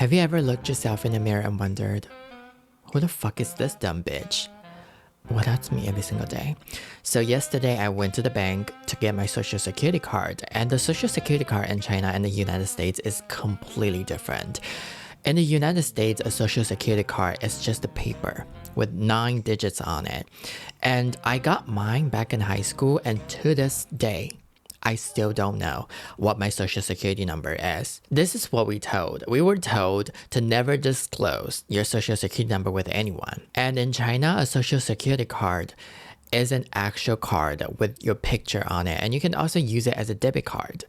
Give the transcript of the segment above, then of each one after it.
Have you ever looked yourself in the mirror and wondered, who the fuck is this dumb bitch? Well, that's me every single day. So yesterday I went to the bank to get my social security card, and the social security card in China and the United States is completely different. In the United States, a social security card is just a paper with 9 digits on it. And I got mine back in high school, and to this day, I still don't know what my social security number is. This is what we told. We were told to never disclose your social security number with anyone. And in China, a social security card is an actual card with your picture on it, and you can also use it as a debit card.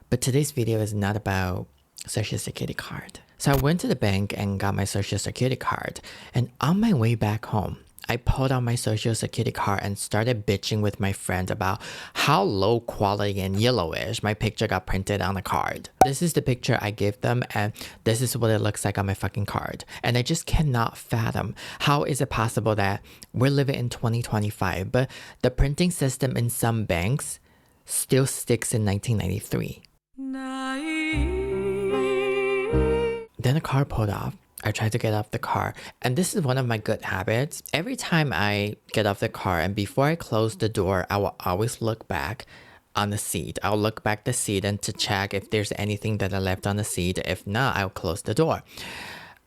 But today's video is not about social security card. So I went to the bank and got my social security card, and on my way back home, I pulled out my social security card and started bitching with my friend about how low quality and yellowish my picture got printed on the card. This is the picture I gave them, and this is what it looks like on my fucking card. And I just cannot fathom how is it possible that we're living in 2025, but the printing system in some banks still sticks in 1993. Then the car pulled off. I tried to get off the car, and this is one of my good habits. Every time I get off the car and before I close the door, I will always look back on the seat. I'll look back the seat and to check if there's anything that I left on the seat. If not, I'll close the door.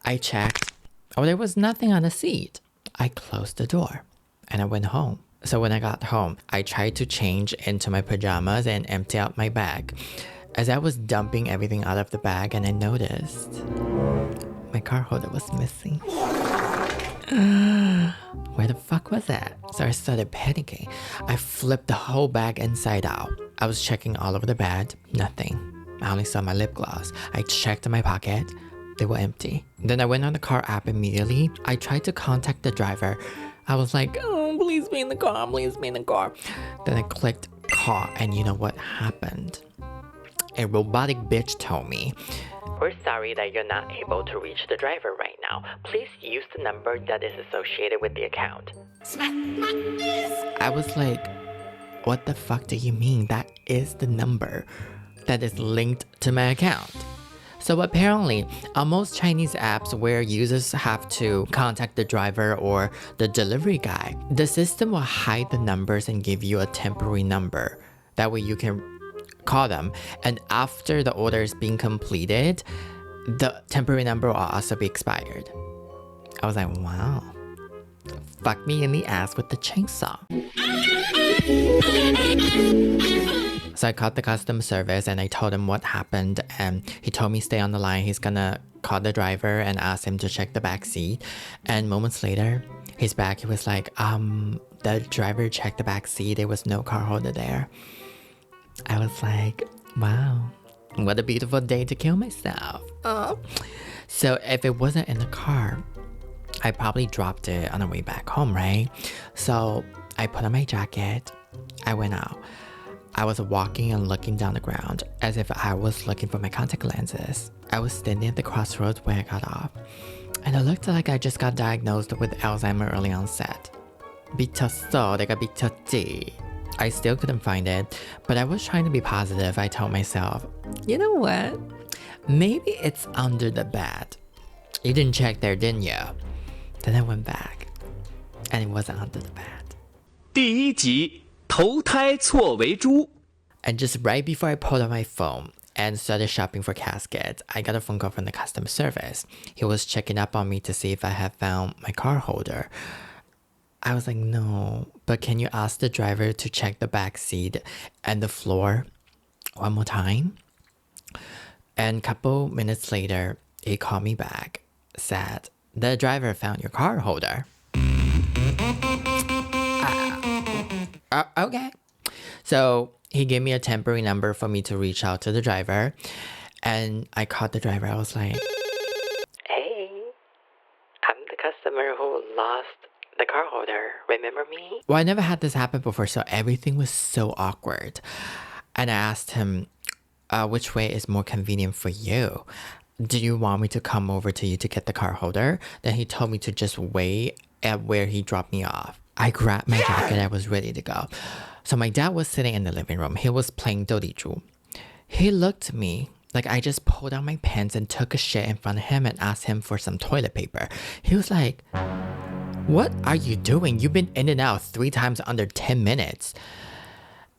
I checked. Oh, there was nothing on the seat. I closed the door and I went home. So when I got home, I tried to change into my pajamas and empty out my bag. As I was dumping everything out of the bag, and I noticed my car holder was missing. Where the fuck was that? So I started panicking. I flipped the whole bag inside out. I was checking all over the bed. Nothing. I only saw my lip gloss. I checked my pocket. They were empty. Then I went on the car app immediately. I tried to contact the driver. I was like, oh, please be in the car. Please be in the car. Then I clicked call, and you know what happened? A robotic bitch told me, we're sorry that you're not able to reach the driver right now. Please use the number that is associated with the account. I was like, what the fuck do you mean? That is the number that is linked to my account. So apparently, on most Chinese apps where users have to contact the driver or the delivery guy, the system will hide the numbers and give you a temporary number. That way you can call them, and after the order is being completed, the temporary number will also be expired. I was like, wow, fuck me in the ass with the chainsaw. So I called the customer service and I told him what happened, and he told me stay on the line. He's gonna call the driver and ask him to check the back seat. And moments later, he's back. He was like, the driver checked the back seat. There was no car holder there. I was like, wow, what a beautiful day to kill myself. So if it wasn't in the car, I probably dropped it on the way back home, right? So I put on my jacket. I went out. I was walking and looking down the ground as if I was looking for my contact lenses. I was standing at the crossroads where I got off, and it looked like I just got diagnosed with Alzheimer's early onset. 미쳤어, 내가 미쳤지. I still couldn't find it, but I was trying to be positive. I told myself, you know what? Maybe it's under the bed. You didn't check there, didn't you? Then I went back, and it wasn't under the bed. 第一集投胎错为猪。 And just right before I pulled out my phone and started shopping for caskets, I got a phone call from the customer service. He was checking up on me to see if I had found my car holder. I was like, no, but can you ask the driver to check the back seat and the floor one more time? And a couple minutes later, he called me back, said, the driver found your car holder. Okay. So he gave me a temporary number for me to reach out to the driver. And I called the driver. I was like, hey, I'm the customer who lost the car holder, remember me? Well, I never had this happen before, so everything was so awkward. And I asked him, which way is more convenient for you? Do you want me to come over to you to get the car holder? Then he told me to just wait at where he dropped me off. I grabbed my jacket, I was ready to go. So my dad was sitting in the living room. He was playing 斗地主. He looked at me Like, I just pulled out my pants and took a shit in front of him and asked him for some toilet paper. He was like, what are you doing? You've been in and out 3 times under 10 minutes.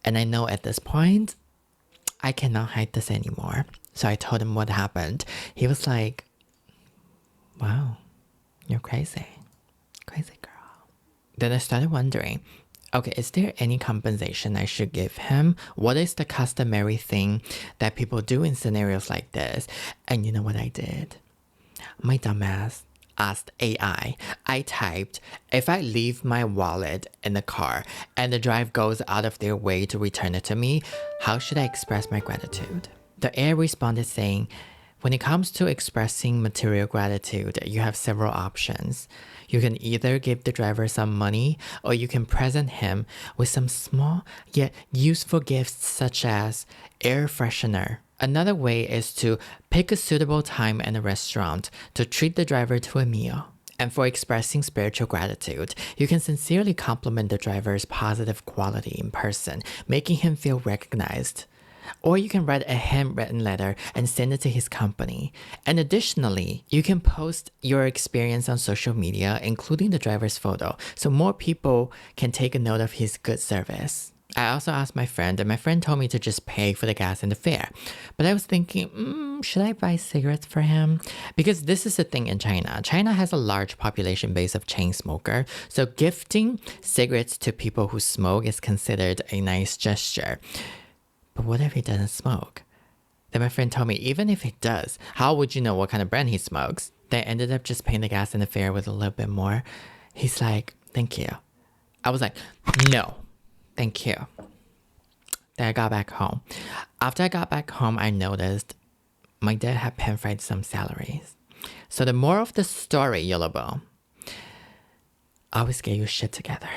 And I know at this point, I cannot hide this anymore. So I told him what happened. He was like, wow, you're crazy. Crazy girl. Then I started wondering, okay, is there any compensation I should give him? What is the customary thing that people do in scenarios like this? And you know what I did? My dumbass asked AI. I typed, if I leave my wallet in the car and the driver goes out of their way to return it to me, how should I express my gratitude? The AI responded saying, when it comes to expressing material gratitude, you have several options. You can either give the driver some money or you can present him with some small yet useful gifts such as air freshener. Another way is to pick a suitable time in a restaurant to treat the driver to a meal. And for expressing spiritual gratitude, you can sincerely compliment the driver's positive quality in person, making him feel recognized. Or you can write a handwritten letter and send it to his company. And additionally, you can post your experience on social media, including the driver's photo, so more people can take a note of his good service. I also asked my friend, and my friend told me to just pay for the gas and the fare. But I was thinking, should I buy cigarettes for him? Because this is the thing in China. China has a large population base of chain smoker, so gifting cigarettes to people who smoke is considered a nice gesture. But what if he doesn't smoke? Then my friend told me, even if he does, how would you know what kind of brand he smokes? They ended up just paying the gas and the fare with a little bit more. He's like, thank you. I was like, no. Thank you. Then I got back home. After I got back home, I noticed my dad had pen fried some salaries. So the moral of the story, Yellowbone, always get your shit together.